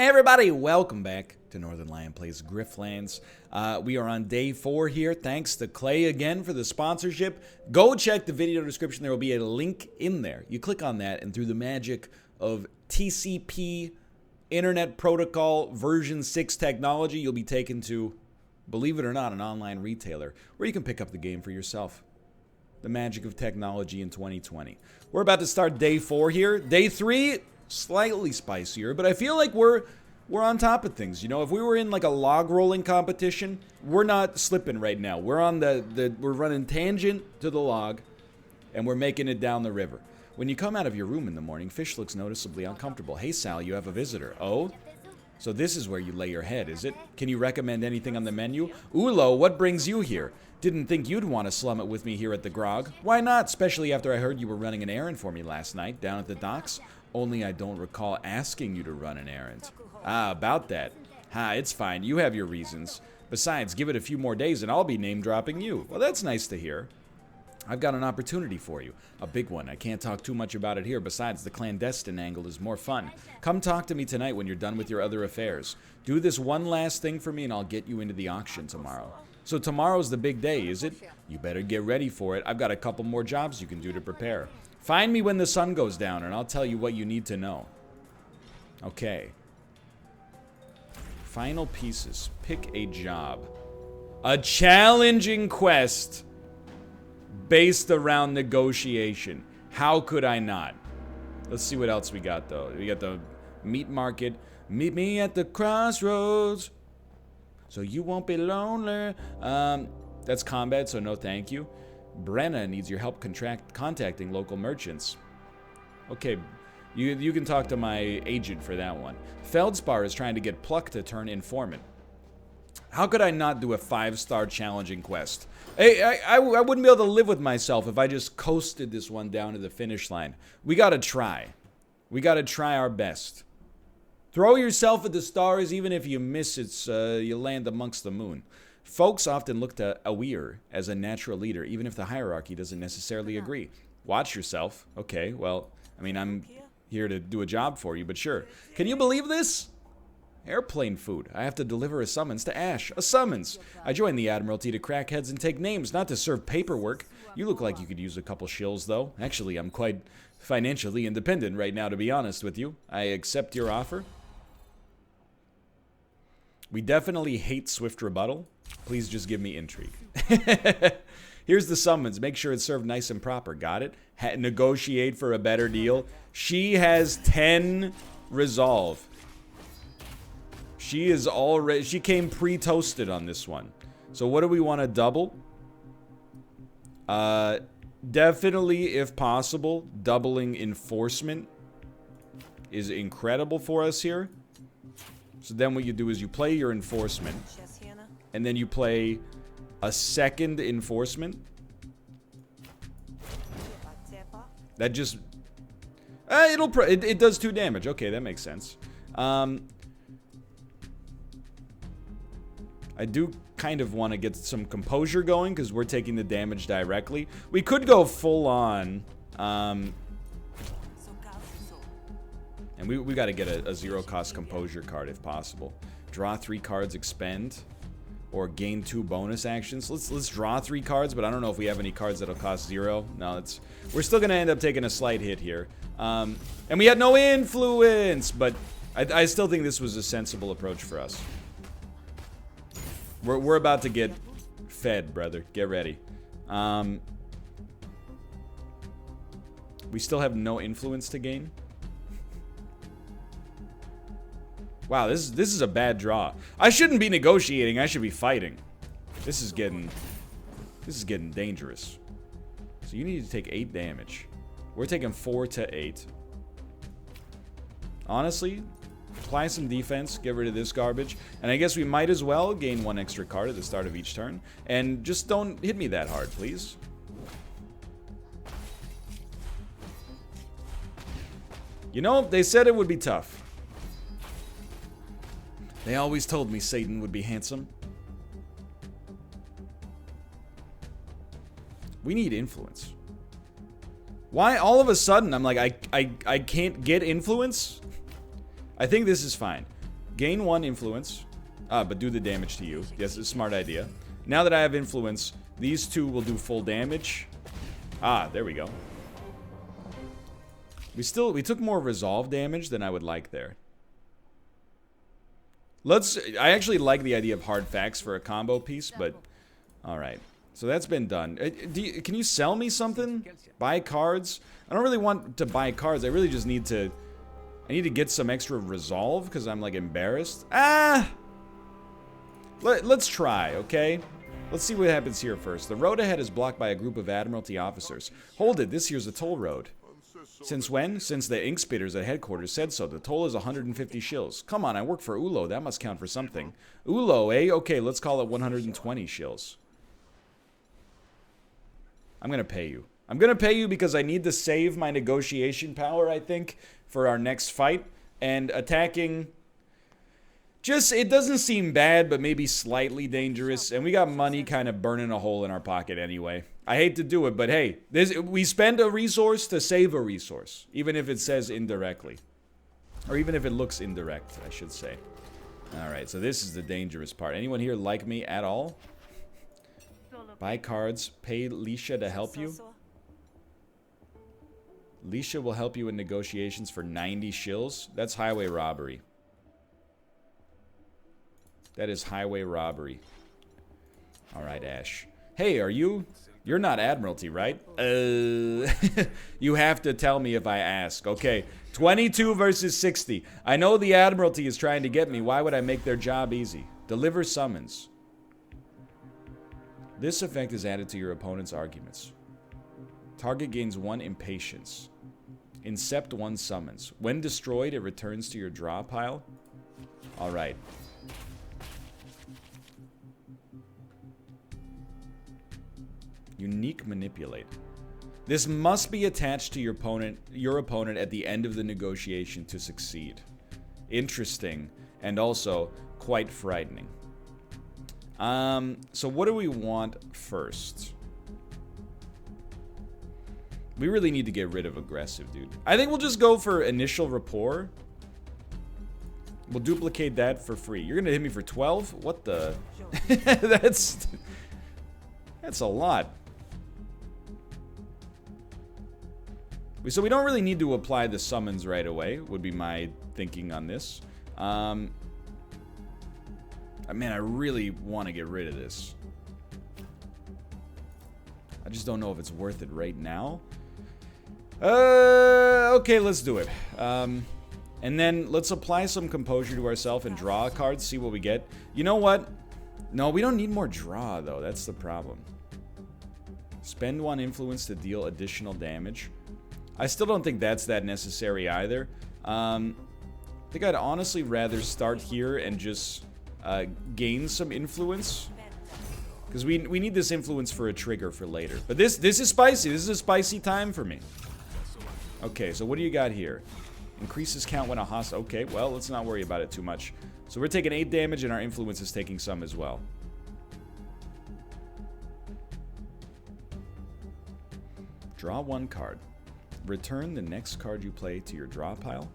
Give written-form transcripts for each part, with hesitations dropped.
Hey everybody, welcome back to Northernlion Plays Griftlands. We are on day 4 here. Thanks to Clay again for the sponsorship. Go check the video description. There will be a link in there. You click on that, and through the magic of TCP Internet Protocol version 6 technology, you'll be taken to, believe it or not, an online retailer where you can pick up the game for yourself. The magic of technology in 2020. We're about to start day 4 here. Day 3, slightly spicier, but I feel like we're on top of things. You know, if we were in like a log rolling competition, we're not slipping right now. We're on we're running tangent to the log, and we're making it down the river. When you come out of your room in the morning, Fish looks noticeably uncomfortable. Hey Sal, you have a visitor. Oh? So this is where you lay your head, is it? Can you recommend anything on the menu? Ulo, what brings you here? Didn't think you'd want to slum it with me here at the grog. Why not? Especially after I heard you were running an errand for me last night down at the docks. Only I don't recall asking you to run an errand. Ah, about that. It's fine. You have your reasons. Besides, give it a few more days and I'll be name-dropping you. Well, that's nice to hear. I've got an opportunity for you. A big one. I can't talk too much about it here. Besides, the clandestine angle is more fun. Come talk to me tonight when you're done with your other affairs. Do this one last thing for me and I'll get you into the auction tomorrow. So tomorrow's the big day, is it? You better get ready for it. I've got a couple more jobs you can do to prepare. Find me when the sun goes down and I'll tell you what you need to know. Okay. Final pieces. Pick a job. A challenging quest based around negotiation. How could I not? Let's see what else we got, though. We got the meat market. Meet me at the crossroads, so you won't be lonely. That's combat, so no thank you. Brenna needs your help contacting local merchants. Okay, you can talk to my agent for that one. Feldspar is trying to get Pluck to turn informant. How could I not do a 5-star challenging quest? Hey, I wouldn't be able to live with myself if I just coasted this one down to the finish line. We gotta try. We gotta try our best. Throw yourself at the stars, even if you miss it, you land amongst the moon. Folks often look to Awir as a natural leader, even if the hierarchy doesn't necessarily agree. Watch yourself. Okay, well, I mean, I'm here to do a job for you, but sure. Can you believe this? Airplane food. I have to deliver a summons to Ash. A summons. I joined the Admiralty to crack heads and take names, not to serve paperwork. You look like you could use a couple shills, though. Actually, I'm quite financially independent right now, to be honest with you. I accept your offer. We definitely hate swift rebuttal. Please just give me intrigue. Here's the summons. Make sure it's served nice and proper. Got it? Negotiate for a better deal. She has 10 resolve. She came pre-toasted on this one. So what do we want to double? Definitely, if possible, doubling enforcement is incredible for us here. So then what you do is you play your enforcement, and then you play a second enforcement. That just it does 2 damage. Okay, that makes sense. I do kind of want to get some composure going because we're taking the damage directly. We could go full on, and we got to get a 0-cost composure card if possible. Draw 3 cards, expend, or gain 2 bonus actions. Let's draw 3 cards, but I don't know if we have any cards that'll cost 0. No, we're still gonna end up taking a slight hit here. And we had no influence, but I still think this was a sensible approach for us. We're about to get fed, brother. Get ready. We still have no influence to gain. Wow, this is a bad draw. I shouldn't be negotiating. I should be fighting. This is getting dangerous. So you need to take 8 damage. We're taking 4 to 8. Honestly, apply some defense, get rid of this garbage, and I guess we might as well gain 1 extra card at the start of each turn. And just don't hit me that hard, please. You know, they said it would be tough. They always told me Satan would be handsome. We need influence. Why all of a sudden I'm like, I can't get influence? I think this is fine. Gain 1 influence. But do the damage to you. Yes, it's a smart idea. Now that I have influence, these 2 will do full damage. There we go. We took more resolve damage than I would like there. I actually like the idea of hard facts for a combo piece, but alright. So that's been done. Can you sell me something? Buy cards? I don't really want to buy cards. I really just need to... I need to get some extra resolve because I'm like embarrassed. Let's try, okay? Let's see what happens here first. The road ahead is blocked by a group of Admiralty officers. Hold it, this here's a toll road. Since when? Since the ink spitters at headquarters said so. The toll is 150 shills. Come on, I work for Ulo. That must count for something. Ulo, eh? Okay, let's call it 120 shills. I'm gonna pay you. I'm gonna pay you because I need to save my negotiation power, I think, for our next fight. And attacking... Just, it doesn't seem bad, but maybe slightly dangerous. And we got money kind of burning a hole in our pocket anyway. I hate to do it, but hey, we spend a resource to save a resource. Even if it says indirectly. Or even if it looks indirect, I should say. Alright, so this is the dangerous part. Anyone here like me at all? Buy cards. Pay Lisha to help you. Lisha will help you in negotiations for 90 shills. That's highway robbery. That is highway robbery. Alright, Ash. Hey, you're not Admiralty, right? You have to tell me if I ask. Okay, 22 versus 60. I know the Admiralty is trying to get me. Why would I make their job easy? Deliver summons. This effect is added to your opponent's arguments. Target gains 1 impatience. Incept 1 summons. When destroyed, it returns to your draw pile. Alright. Unique manipulate. This must be attached to your opponent at the end of the negotiation to succeed. Interesting, and also quite frightening. So what do we want first? We really need to get rid of aggressive, dude. I think we'll just go for initial rapport. We'll duplicate that for free. You're gonna hit me for 12? What the? That's a lot. So we don't really need to apply the summons right away, would be my thinking on this. Man, I really want to get rid of this. I just don't know if it's worth it right now. Okay, let's do it. And then let's apply some composure to ourselves and draw a card, see what we get. You know what? No, we don't need more draw, though. That's the problem. Spend 1 influence to deal additional damage. I still don't think that's that necessary either. I think I'd honestly rather start here and just gain some influence. Because we need this influence for a trigger for later. But this is spicy. This is a spicy time for me. Okay, so what do you got here? Increases count when a hostile... Okay, well, let's not worry about it too much. So we're taking 8 damage and our influence is taking some as well. Draw 1 card. Return the next card you play to your draw pile.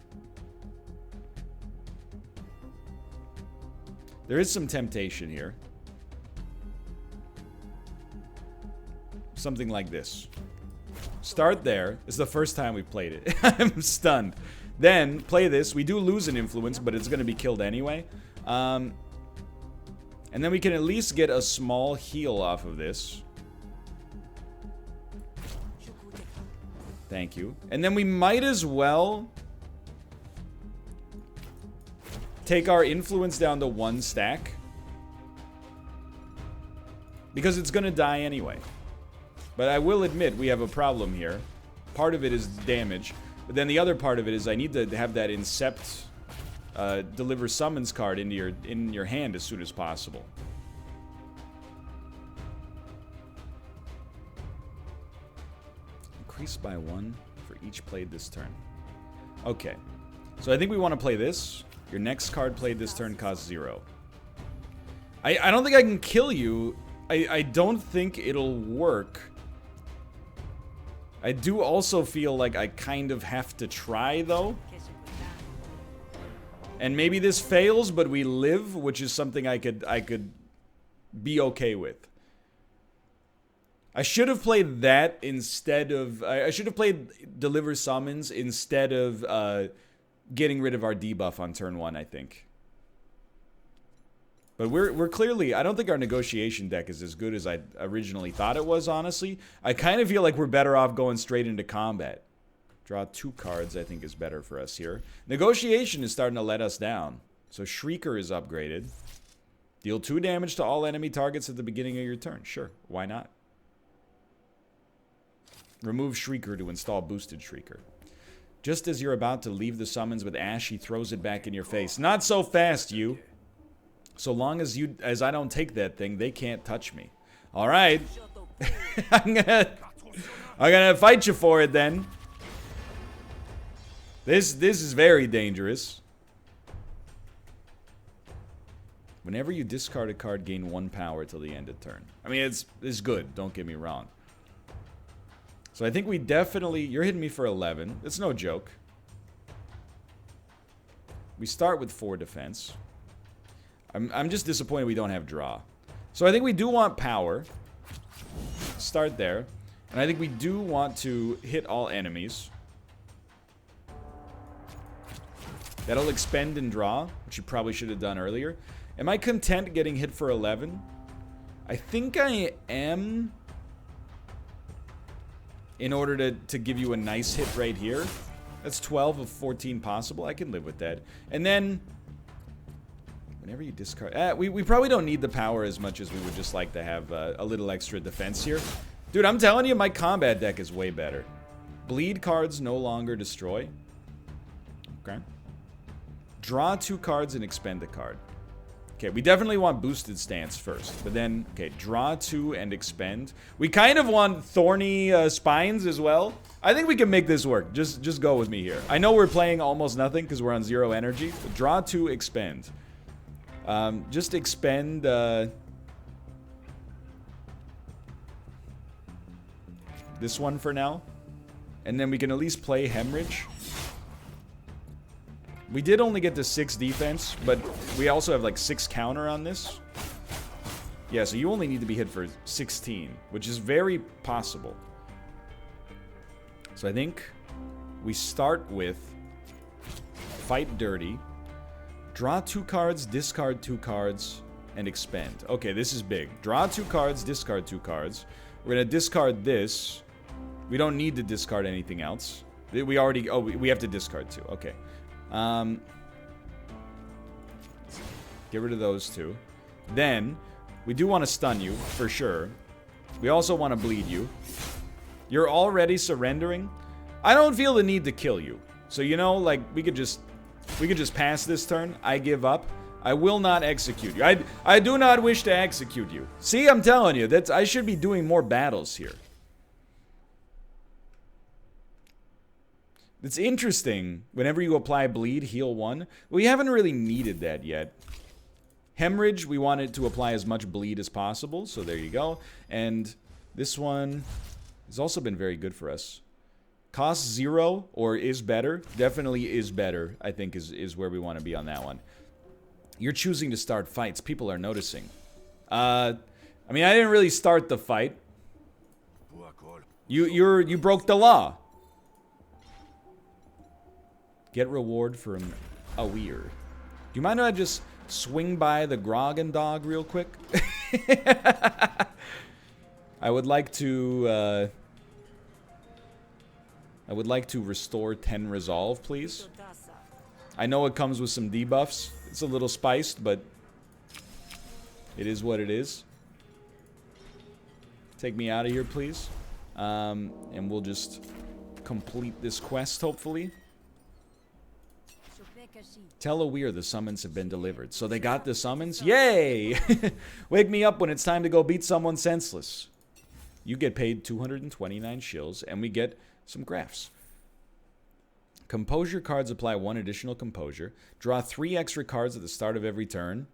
There is some temptation here. Something like this. Start there. It's the first time we've played it. I'm stunned. Then, play this. We do lose an influence, but it's going to be killed anyway. And then we can at least get a small heal off of this. Thank you. And then we might as well take our influence down to 1 stack. Because it's going to die anyway. But I will admit we have a problem here. Part of it is damage. But then the other part of it is I need to have that Incept deliver summons card in your hand as soon as possible. Increase by 1 for each played this turn. Okay. So I think we want to play this. Your next card played this turn costs 0. I don't think I can kill you. I don't think it'll work. I do also feel like I kind of have to try, though. And maybe this fails, but we live, which is something I could be okay with. I should have played that instead of... I should have played Deliver Summons instead of getting rid of our debuff on turn 1, I think. But we're clearly... I don't think our negotiation deck is as good as I originally thought it was, honestly. I kind of feel like we're better off going straight into combat. Draw 2 cards, I think, is better for us here. Negotiation is starting to let us down. So Shrieker is upgraded. Deal 2 damage to all enemy targets at the beginning of your turn. Sure, why not? Remove Shrieker to install Boosted Shrieker. Just as you're about to leave the summons with Ash, he throws it back in your face. Not so fast, you. So long as I don't take that thing, they can't touch me. All right. I'm gonna fight you for it then. This is very dangerous. Whenever you discard a card, gain 1 power till the end of turn. I mean, it's good. Don't get me wrong. So I think we definitely... You're hitting me for 11. It's no joke. We start with 4 defense. I'm just disappointed we don't have draw. So I think we do want power. Start there. And I think we do want to hit all enemies. That'll expend and draw, which you probably should have done earlier. Am I content getting hit for 11? I think I am. In order to give you a nice hit right here. That's 12 of 14 possible. I can live with that. And then, whenever you discard... we probably don't need the power as much as we would just like to have a little extra defense here. Dude, I'm telling you, my combat deck is way better. Bleed cards no longer destroy. Okay. Draw 2 cards and expend a card. Okay, we definitely want boosted stance first. But then, okay, draw 2 and expend. We kind of want thorny spines as well. I think we can make this work. Just go with me here. I know we're playing almost nothing because we're on 0 energy. But draw 2, expend. Just expend... this one for now. And then we can at least play Hemorrhage. We did only get to 6 defense, but we also have like 6 counter on this. Yeah, so you only need to be hit for 16, which is very possible. So I think we start with Fight Dirty. Draw 2 cards, discard 2 cards, and expend. Okay, this is big. Draw 2 cards, discard 2 cards. We're going to discard this. We don't need to discard anything else. We already... Oh, we have to discard 2. Okay. Get rid of those 2. Then, we do want to stun you, for sure. We also want to bleed you. You're already surrendering. I don't feel the need to kill you. So, you know, like, we could just pass this turn. I give up. I will not execute you. I do not wish to execute you. See, I'm telling you, I should be doing more battles here. It's interesting, whenever you apply bleed, heal 1. We haven't really needed that yet. Hemorrhage, we wanted to apply as much bleed as possible, so there you go. And this one has also been very good for us. Cost 0, or is better, definitely is better, I think is where we want to be on that one. You're choosing to start fights, people are noticing. I mean, I didn't really start the fight. You broke the law. Get reward from a weird. Do you mind if I just swing by the Grog and Dog real quick? I would like to restore 10 resolve, please. I know it comes with some debuffs. It's a little spiced, but it is what it is. Take me out of here, please. And we'll just complete this quest, hopefully. Tell Awir the summons have been delivered. So they got the summons? Yay! Wake me up when it's time to go beat someone senseless. You get paid 229 shills, and we get some graphs. Composure cards apply 1 additional composure. Draw 3 extra cards at the start of every turn.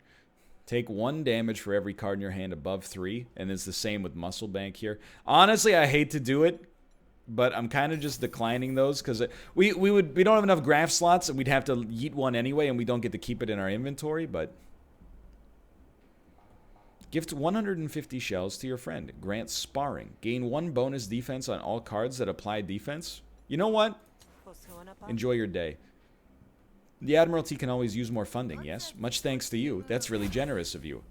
Take 1 damage for every card in your hand above 3. And it's the same with Muscle Bank here. Honestly, I hate to do it. but I'm kind of just declining those because we don't have enough graph slots, and we'd have to yeet one anyway, and we don't get to keep it in our inventory. But gift 150 shells to your friend. Grant sparring. Gain 1 bonus defense on all cards that apply defense. You know what? Enjoy your day. The Admiralty can always use more funding, yes? Much thanks to you. That's really generous of you.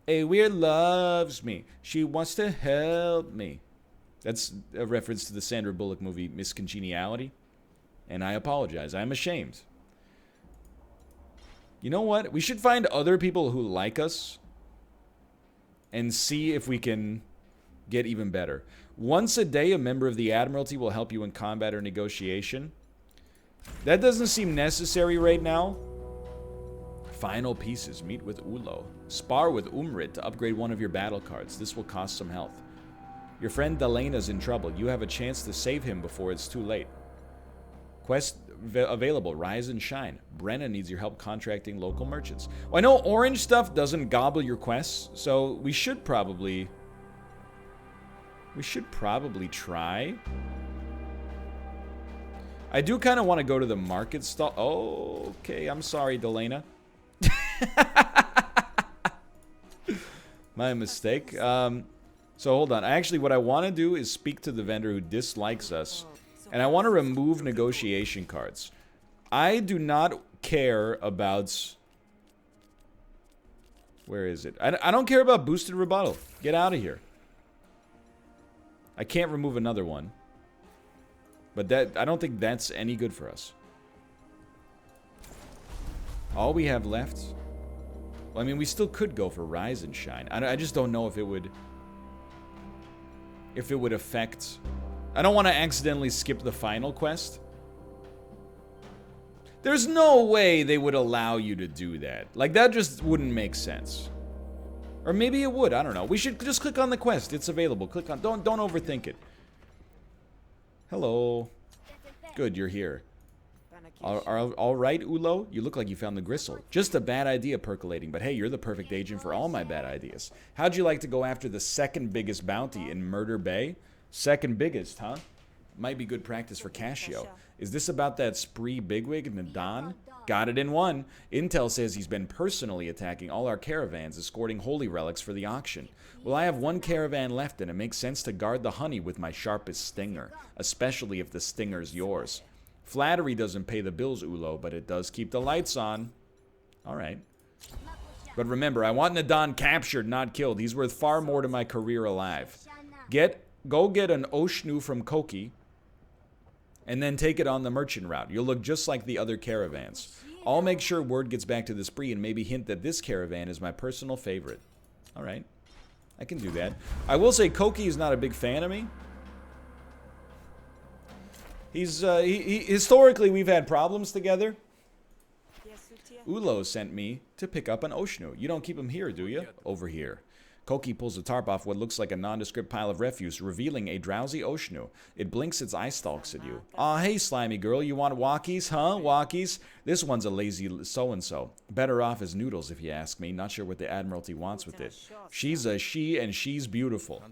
A weird loves me. She wants to help me. That's a reference to the Sandra Bullock movie, Miss Congeniality. And I apologize. I'm ashamed. You know what? We should find other people who like us and see if we can get even better. Once a day, a member of the Admiralty will help you in combat or negotiation. That doesn't seem necessary right now. Final pieces. Meet with Ulo. Spar with Umrit to upgrade one of your battle cards. This will cost some health. Your friend Delena's in trouble. You have a chance to save him before it's too late. Quest available. Rise and shine. Brenna needs your help contracting local merchants. Well, I know orange stuff doesn't gobble your quests, so we should probably try. I do kind of want to go to the market stall. Oh, okay. I'm sorry, Delena. My mistake. So hold on. Actually, what I want to do is speak to the vendor who dislikes us. And I want to remove negotiation cards. I do not care about... Where is it? I don't care about boosted rebuttal. Get out of here. I can't remove another one. But I don't think that's any good for us. All we have left... Well, I mean, we still could go for Rise and Shine. I just don't know if it would... If it would affect... I don't want to accidentally skip the final quest. There's no way they would allow you to do that. Like, that just wouldn't make sense. Or maybe it would. I don't know. We should just click on the quest. It's available. Click on... Don't overthink it. Hello. Good, you're here. All right, Ulo? You look like you found the gristle. Just a bad idea percolating, but hey, you're the perfect agent for all my bad ideas. How'd you like to go after the second biggest bounty in Murder Bay? Second biggest, huh? Might be good practice for Cascio. Is this about that spree bigwig, Nadan? Got it in one. Intel says he's been personally attacking all our caravans, escorting holy relics for the auction. Well, I have one caravan left, and it makes sense to guard the honey with my sharpest stinger, especially if the stinger's yours. Flattery doesn't pay the bills, Ulo, but it does keep the lights on. Alright. But remember, I want Nadan captured, not killed. He's worth far more to my career alive. Go get an Oshnu from Koki, and then take it on the merchant route. You'll look just like the other caravans. I'll make sure word gets back to the spree and maybe hint that this caravan is my personal favorite. Alright. I can do that. I will say Koki is not a big fan of me. Historically, we've had problems together. Ulo sent me to pick up an Oshnu. You don't keep him here, do you? Over here. Koki pulls the tarp off what looks like a nondescript pile of refuse, revealing a drowsy Oshnu. It blinks its eye stalks at you. Aw, hey, slimy girl, you want walkies, huh? Walkies? This one's a lazy so-and-so. Better off as noodles, if you ask me. Not sure what the Admiralty wants with it. She's a she, and she's beautiful.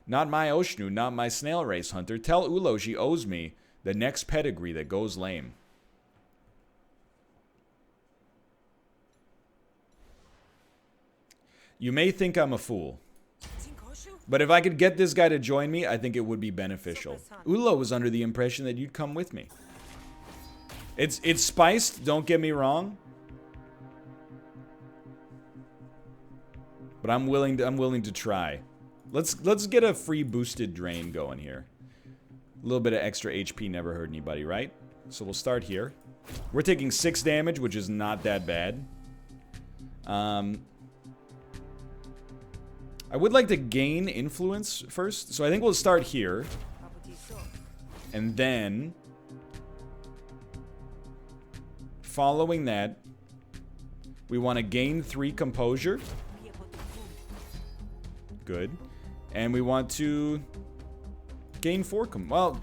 Not my Oshnu, not my snail race hunter. Tell Ulo she owes me the next pedigree that goes lame. You may think I'm a fool, but if I could get this guy to join me, I think it would be beneficial. Ulo was under the impression that you'd come with me. It's spiced, don't get me wrong, but I'm willing to try. Let's get a free boosted drain going here. A little bit of extra HP never hurt anybody, right? So we'll start here. We're taking 6 damage, which is not that bad. I would like to gain influence first, so I think we'll start here. And then, following that, we want to gain 3 composure. Good. And we want to gain 4 well,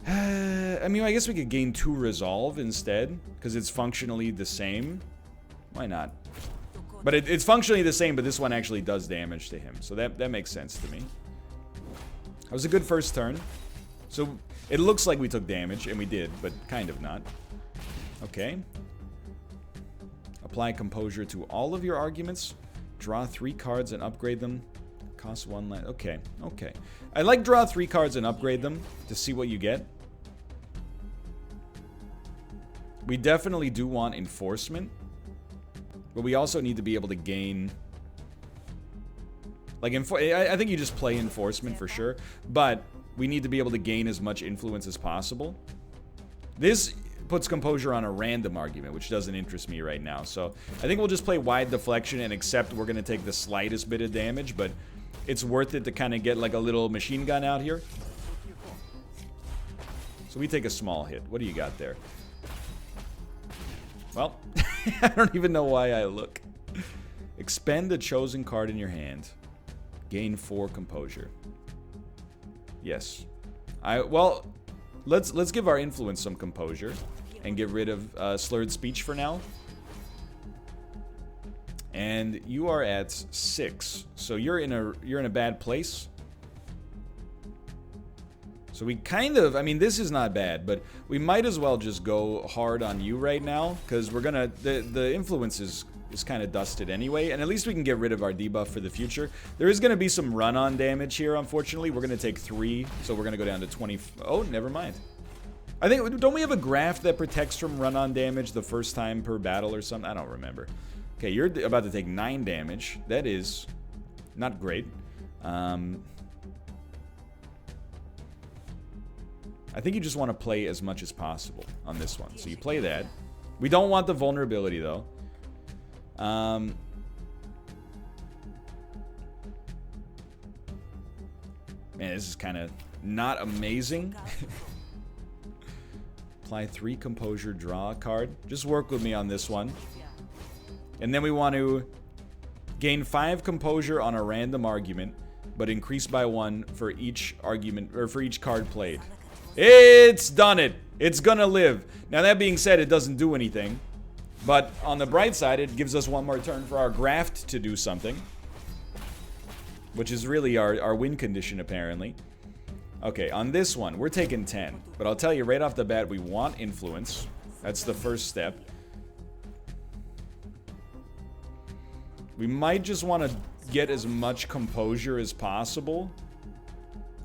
I mean, I guess we could gain 2 resolve instead, because it's functionally the same. Why not? But it's functionally the same, but this one actually does damage to him. So that makes sense to me. That was a good first turn. So it looks like we took damage, and we did, but kind of not. Okay. Apply composure to all of your arguments. Draw 3 cards and upgrade them. Cost 1 land. Okay, okay. I like draw 3 cards and upgrade them to see what you get. We definitely do want enforcement. But we also need to be able to gain... Like, I think you just play enforcement for sure. But we need to be able to gain as much influence as possible. This puts composure on a random argument, which doesn't interest me right now. So I think we'll just play wide deflection and accept we're going to take the slightest bit of damage. But it's worth it to kind of get like a little machine gun out here. So we take a small hit. What do you got there? Well, I don't even know why I look. Expend a chosen card in your hand. Gain 4 composure. Yes. Well, let's give our influence some composure and get rid of slurred speech for now. And you are at 6. So you're in a bad place. So we kind of, I mean, this is not bad, but we might as well just go hard on you right now, because we're gonna, the influence is kind of dusted anyway, and at least we can get rid of our debuff for the future. There is gonna be some run-on damage here, unfortunately. We're gonna take 3, so we're gonna go down to 20. Oh, never mind. I think, don't we have a graph that protects from run-on damage the first time per battle or something? I don't remember. Okay, you're about to take 9 damage. That is not great. I think you just want to play as much as possible on this one. So you play that. We don't want the vulnerability, though. Man, this is kind of not amazing. Apply 3 composure, draw a card. Just work with me on this one. And then we want to gain 5 composure on a random argument, but increase by 1 for each argument, or for each card played. It's done it. It's gonna live. Now, that being said, it doesn't do anything. But on the bright side, it gives us 1 more turn for our graft to do something. Which is really our win condition, apparently. Okay, on this one, we're taking 10. But I'll tell you right off the bat, we want influence. That's the first step. We might just want to get as much composure as possible.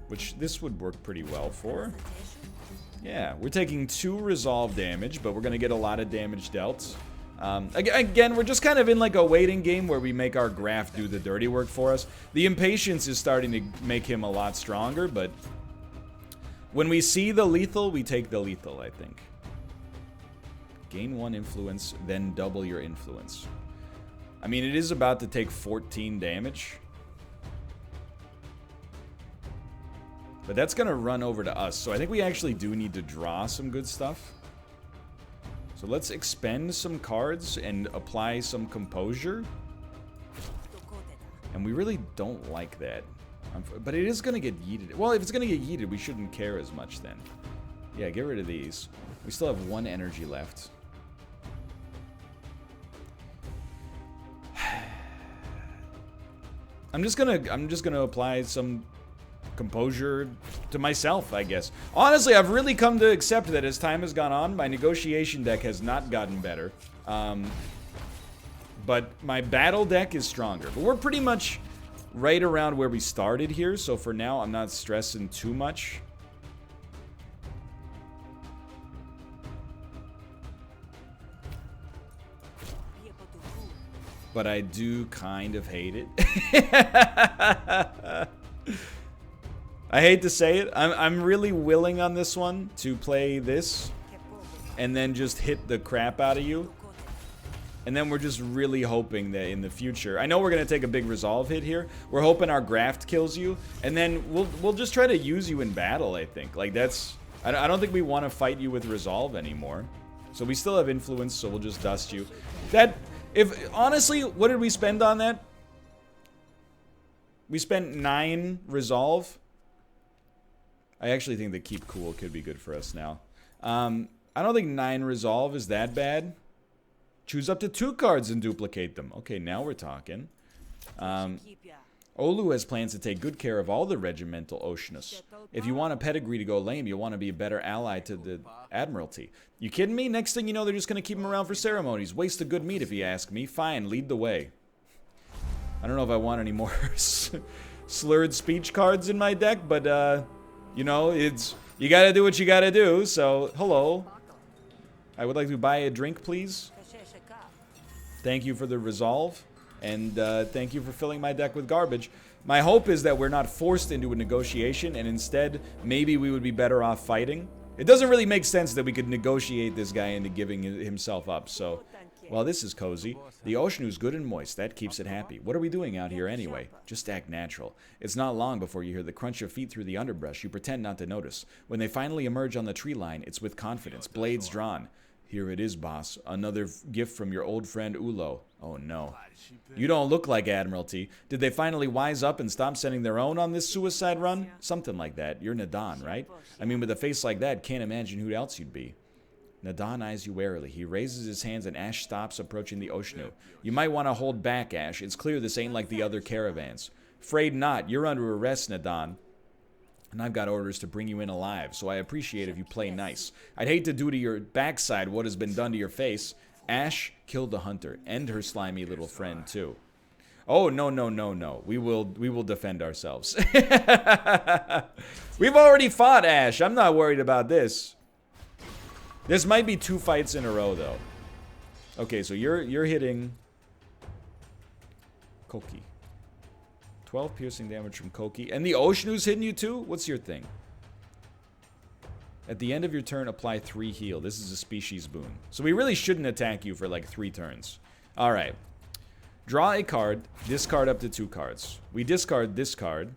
Which this would work pretty well for. Yeah, we're taking 2 resolve damage, but we're going to get a lot of damage dealt. Again, we're just kind of in like a waiting game where we make our graph do the dirty work for us. The impatience is starting to make him a lot stronger, but when we see the lethal, we take the lethal, I think. Gain 1 influence, then double your influence. I mean, it is about to take 14 damage. But that's going to run over to us. So I think we actually do need to draw some good stuff. So let's expend some cards and apply some composure. And we really don't like that. But it is going to get yeeted. Well, if it's going to get yeeted, we shouldn't care as much then. Yeah, get rid of these. We still have 1 energy left. I'm just gonna apply some composure to myself, I guess. Honestly, I've really come to accept that as time has gone on, my negotiation deck has not gotten better. But my battle deck is stronger. But we're pretty much right around where we started here, so for now, I'm not stressing too much. But I do kind of hate it. I hate to say it. I'm really willing on this one to play this and then just hit the crap out of you. And then we're just really hoping that in the future, I know we're going to take a big resolve hit here. We're hoping our graft kills you, and then we'll just try to use you in battle, I think. Like, that's, I don't think we want to fight you with resolve anymore. So we still have influence, so we'll just dust you. That, if, honestly, what did we spend on that? We spent 9 resolve. I actually think the keep cool could be good for us now. I don't think 9 resolve is that bad. Choose up to 2 cards and duplicate them. Okay, now we're talking. Olu has plans to take good care of all the regimental Oceanus. If you want a pedigree to go lame, you'll want to be a better ally to the Admiralty. You kidding me? Next thing you know, they're just going to keep him around for ceremonies. Waste of good meat, if you ask me. Fine, lead the way. I don't know if I want any more slurred speech cards in my deck, but, you know, it's... You gotta do what you gotta do, so... Hello. I would like to buy a drink, please. Thank you for the resolve. And thank you for filling my deck with garbage. My hope is that we're not forced into a negotiation, and instead, maybe we would be better off fighting. It doesn't really make sense that we could negotiate this guy into giving himself up, so... Well, this is cozy. The ocean is good and moist. That keeps it happy. What are we doing out here anyway? Just act natural. It's not long before you hear the crunch of feet through the underbrush. You pretend not to notice. When they finally emerge on the tree line, it's with confidence, blades drawn. Here it is, boss. Another gift from your old friend Ulo. Oh, no. You don't look like Admiralty. Did they finally wise up and stop sending their own on this suicide run? Something like that. You're Nadan, right? I mean, with a face like that, can't imagine who else you'd be. Nadan eyes you warily. He raises his hands and Ash stops approaching the Oshnu. You might want to hold back, Ash. It's clear this ain't like the other caravans. Afraid not. You're under arrest, Nadan. And I've got orders to bring you in alive, so I appreciate if you play nice. I'd hate to do to your backside what has been done to your face. Ash killed the hunter, and her slimy little friend, too. Oh, no, no, no, no. We will defend ourselves. We've already fought, Ash. I'm not worried about this. This might be 2 fights in a row, though. Okay, so you're hitting Koki. 12 piercing damage from Koki. And the Oshnu's hitting you, too? What's your thing? At the end of your turn, apply 3 heal. This is a species boon. So we really shouldn't attack you for, like, 3 turns. Alright. Draw a card. Discard up to 2 cards. We discard this card.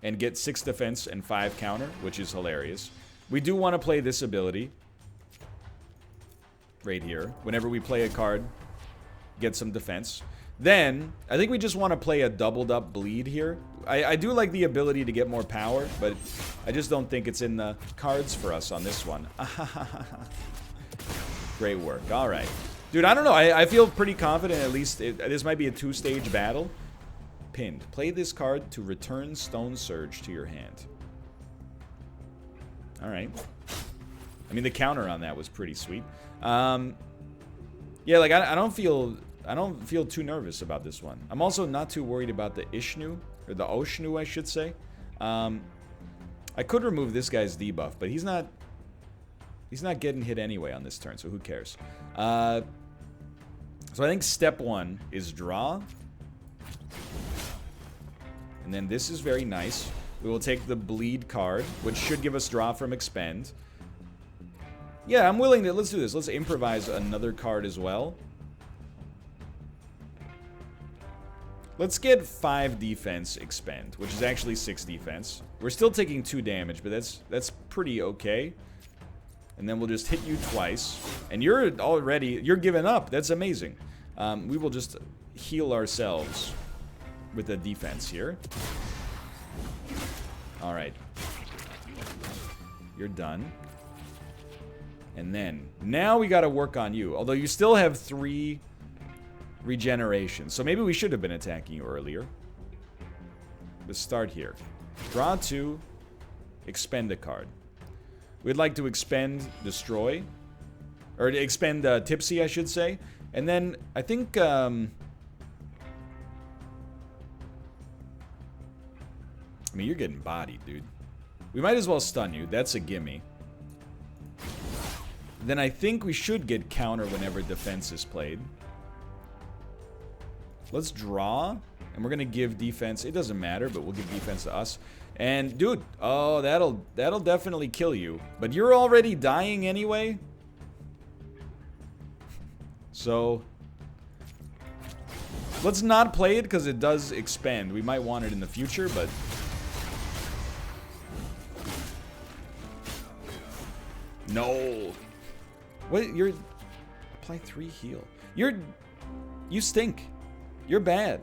And get 6 defense and 5 counter, which is hilarious. We do want to play this ability. Right here. Whenever we play a card, get some defense. Then, I think we just want to play a doubled up bleed here. I do like the ability to get more power, but I just don't think it's in the cards for us on this one. Great work. Alright. Dude, I don't know. I feel pretty confident at least. This might be a 2-stage battle. Pinned. Play this card to return Stone Surge to your hand. Alright. I mean, the counter on that was pretty sweet. Yeah, like, I don't feel too nervous about this one. I'm also not too worried about the Ishnu, or the Oshnu, I should say. I could remove this guy's debuff, but he's not getting hit anyway on this turn, so who cares? So I think step 1 is draw. And then this is very nice. We will take the bleed card, which should give us draw from expend. Yeah, I'm willing to... Let's do this. Let's improvise another card as well. Let's get 5 defense expend, which is actually 6 defense. We're still taking 2 damage, but that's pretty okay. And then we'll just hit you twice. And you're giving up. That's amazing. We will just heal ourselves with the defense here. Alright. You're done. And then, now we gotta work on you. Although you still have 3 regeneration. So maybe we should have been attacking you earlier. Let's start here. Draw 2. Expend a card. We'd like to expend Destroy. Or expend Tipsy, I should say. And then, I think... I mean, you're getting bodied, dude. We might as well stun you. That's a gimme. Then I think we should get counter whenever defense is played. Let's draw. And we're going to give defense. It doesn't matter, but we'll give defense to us. And, dude, oh, that'll definitely kill you. But you're already dying anyway. So, let's not play it because it does expand. We might want it in the future, but... No. What? You're... Apply 3 heal. You stink. You're bad.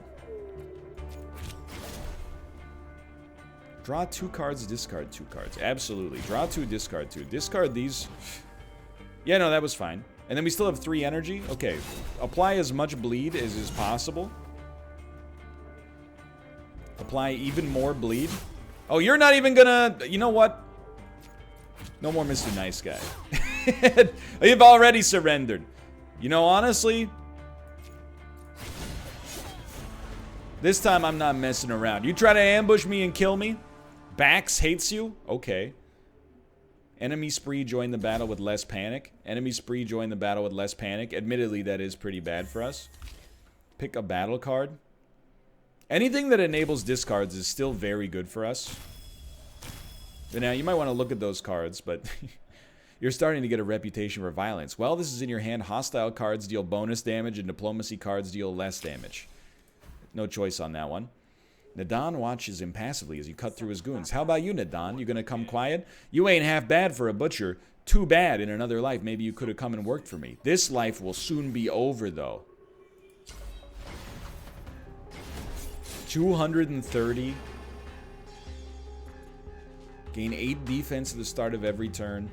Draw 2 cards, discard 2 cards. Absolutely. Draw 2, discard 2. Discard these. Yeah, no, that was fine. And then we still have 3 energy. Okay. Apply as much bleed as is possible. Apply even more bleed. Oh, you're not even gonna... You know what? No more Mr. Nice Guy. You've already surrendered. You know, honestly... This time I'm not messing around. You try to ambush me and kill me? Bax hates you? Okay. Enemy spree join the battle with less panic. Enemy spree join the battle with less panic. Admittedly, that is pretty bad for us. Pick a battle card. Anything that enables discards is still very good for us. But now, you might want to look at those cards, but... You're starting to get a reputation for violence. Well, this is in your hand. Hostile cards deal bonus damage, and diplomacy cards deal less damage. No choice on that one. Nadan watches impassively as you cut through his goons. How about you, Nadan? You gonna come quiet? You ain't half bad for a butcher. Too bad in another life. Maybe you could have come and worked for me. This life will soon be over, though. 230. Gain 8 defense at the start of every turn.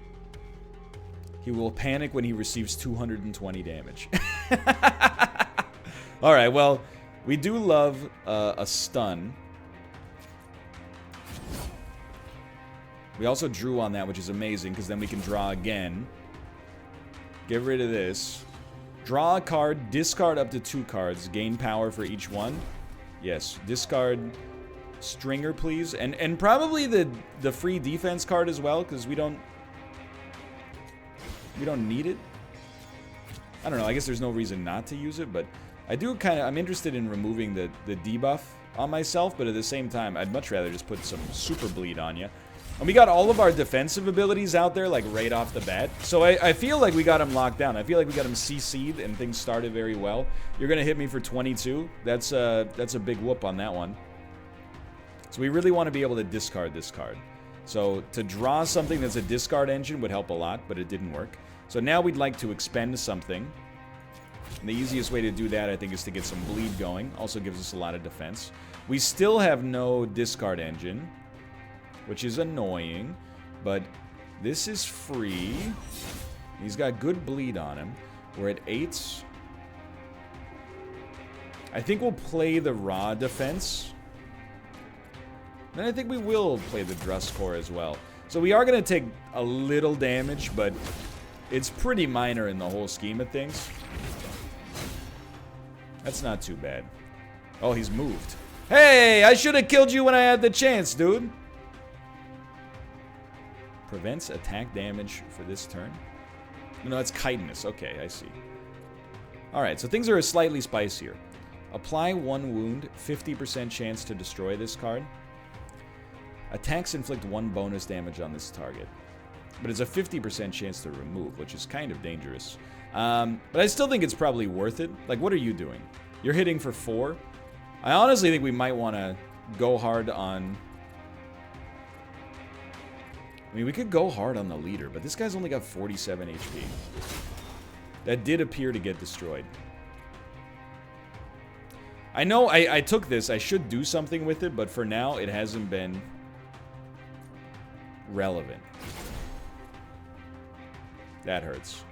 He will panic when he receives 220 damage. Alright, well, we do love a stun. We also drew on that, which is amazing, because then we can draw again. Get rid of this. Draw a card, discard up to 2 cards, gain power for each one. Yes, discard Stringer, please. And probably the free defense card as well, because we don't need it. I don't know, I guess there's no reason not to use it, but I do I'm interested in removing the debuff on myself, but at the same time, I'd much rather just put some super bleed on you. And we got all of our defensive abilities out there, like, right off the bat. So I feel like we got him locked down. I feel like we got him CC'd and things started very well. You're gonna hit me for 22. That's a big whoop on that one. So we really want to be able to discard this card. So to draw something that's a discard engine would help a lot, but it didn't work. So now we'd like to expend something. And the easiest way to do that, I think, is to get some bleed going. Also gives us a lot of defense. We still have no discard engine, which is annoying, but this is free. He's got good bleed on him. We're at 8. I think we'll play the raw defense. Then I think we will play the Drust Core as well. So we are going to take a little damage, but it's pretty minor in the whole scheme of things. That's not too bad. Oh, he's moved. Hey, I should have killed you when I had the chance, dude. Prevents attack damage for this turn. No, it's chitinous. Okay, I see. Alright, so things are slightly spicier. Apply 1 wound, 50% chance to destroy this card. Attacks inflict 1 bonus damage on this target. But it's a 50% chance to remove, which is kind of dangerous. But I still think it's probably worth it. Like, what are you doing? You're hitting for 4. I honestly think we might want to go hard on... I mean, we could go hard on the leader, but this guy's only got 47 HP. That did appear to get destroyed. I know I took this. I should do something with it, but for now, it hasn't been relevant. That hurts.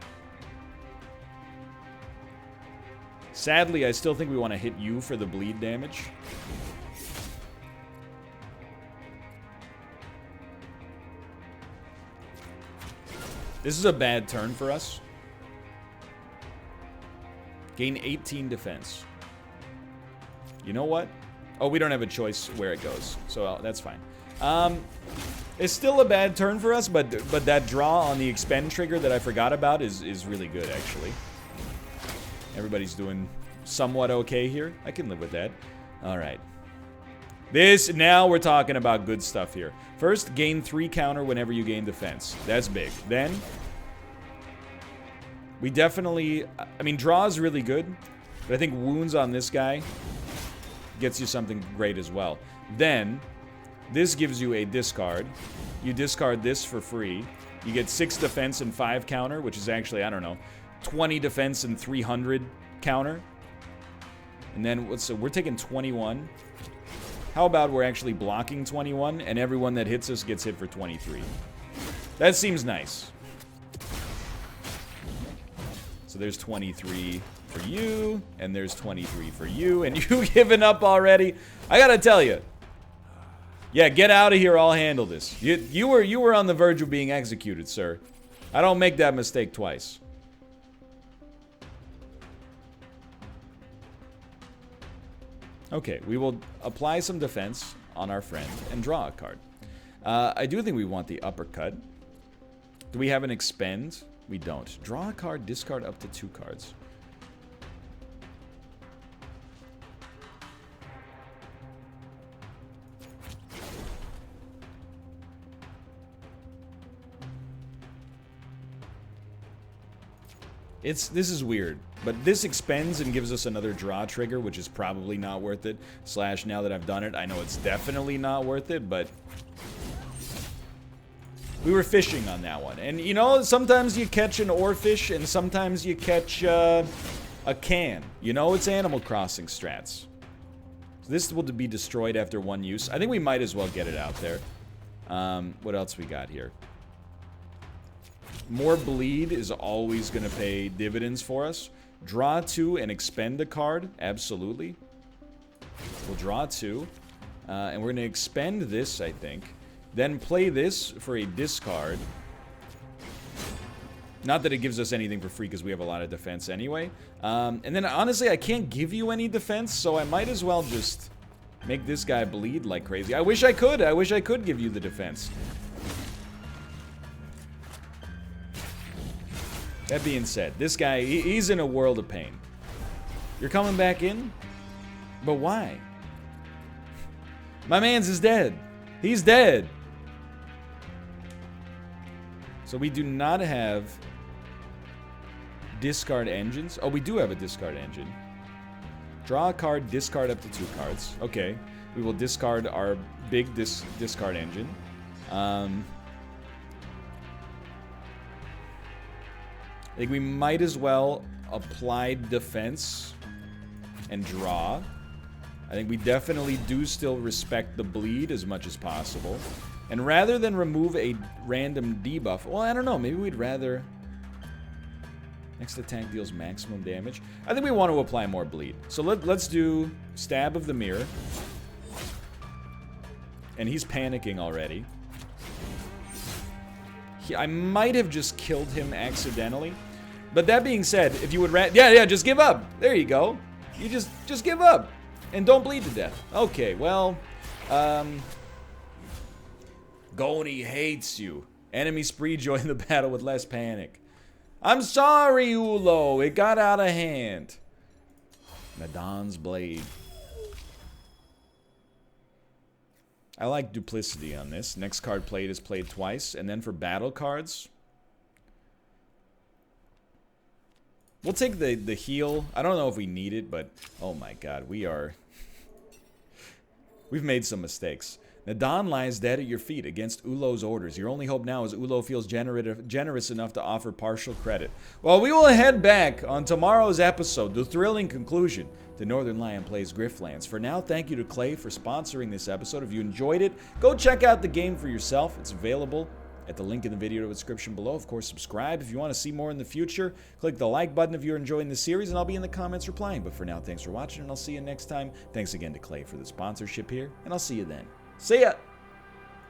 Sadly, I still think we want to hit you for the bleed damage. This is a bad turn for us. Gain 18 defense. You know what? Oh, we don't have a choice where it goes, so that's fine. It's still a bad turn for us, but that draw on the expend trigger that I forgot about is really good, actually. Everybody's doing somewhat okay here. I can live with that. All right. Now we're talking about good stuff here. First, gain 3 counter whenever you gain defense. That's big. Then, we definitely... I mean, draw is really good, but I think wounds on this guy gets you something great as well. Then, this gives you a discard. You discard this for free. You get 6 defense and 5 counter, which is actually, I don't know, 20 defense and 300 counter. And then, so we're taking 21. How about we're actually blocking 21, and everyone that hits us gets hit for 23. That seems nice. So there's 23 for you, and there's 23 for you, and you've given up already. I gotta tell you, Yeah, get out of here. I'll handle this. You were on the verge of being executed, sir. I don't make that mistake twice. Okay, we will apply some defense on our friend and draw a card. I do think we want the uppercut. Do we have an expend? We don't. Draw a card, discard up to 2 cards. This is weird, but this expends and gives us another draw trigger, which is probably not worth it. Slash, now that I've done it, I know it's definitely not worth it, but we were fishing on that one. And, you know, sometimes you catch an oarfish, and sometimes you catch a can. You know, it's Animal Crossing strats. So this will be destroyed after 1 use. I think we might as well get it out there. What else we got here? More bleed is always going to pay dividends for us. Draw 2 and expend a card. Absolutely. We'll draw 2. And we're going to expend this, I think. Then play this for a discard. Not that it gives us anything for free because we have a lot of defense anyway. And then, honestly, I can't give you any defense, so I might as well just make this guy bleed like crazy. I wish I could. I wish I could give you the defense. That being said, this guy, he's in a world of pain. You're coming back in? But why? My man's is dead. He's dead. So we do not have discard engines. Oh, we do have a discard engine. Draw a card, discard up to 2 cards. Okay. We will discard our big discard engine. I think we might as well apply defense and draw. I think we definitely do still respect the bleed as much as possible. And rather than remove a random debuff, well, I don't know, maybe we'd rather... Next attack deals maximum damage. I think we want to apply more bleed. So let's do Stab of the Mirror. And he's panicking already. I might have just killed him accidentally. But that being said, if you would yeah, just give up. There you go. You just give up. And don't bleed to death. Okay, well, Goni hates you. Enemy spree join the battle with less panic. I'm sorry, Ulo. It got out of hand. Nadon's blade. I like duplicity on this. Next card played is played twice. And then for battle cards, we'll take the heal. I don't know if we need it, but oh my god, we've made some mistakes. Nadon lies dead at your feet against Ulo's orders. Your only hope now is Ulo feels generous enough to offer partial credit. Well, we will head back on tomorrow's episode, the thrilling conclusion to Northernlion Plays Griftlands. For now, thank you to Clay for sponsoring this episode. If you enjoyed it, go check out the game for yourself. It's available at the link in the video description below. Of course, subscribe if you want to see more in the future. Click the like button if you're enjoying the series, and I'll be in the comments replying. But for now, thanks for watching, and I'll see you next time. Thanks again to Clay for the sponsorship here, and I'll see you then. See ya!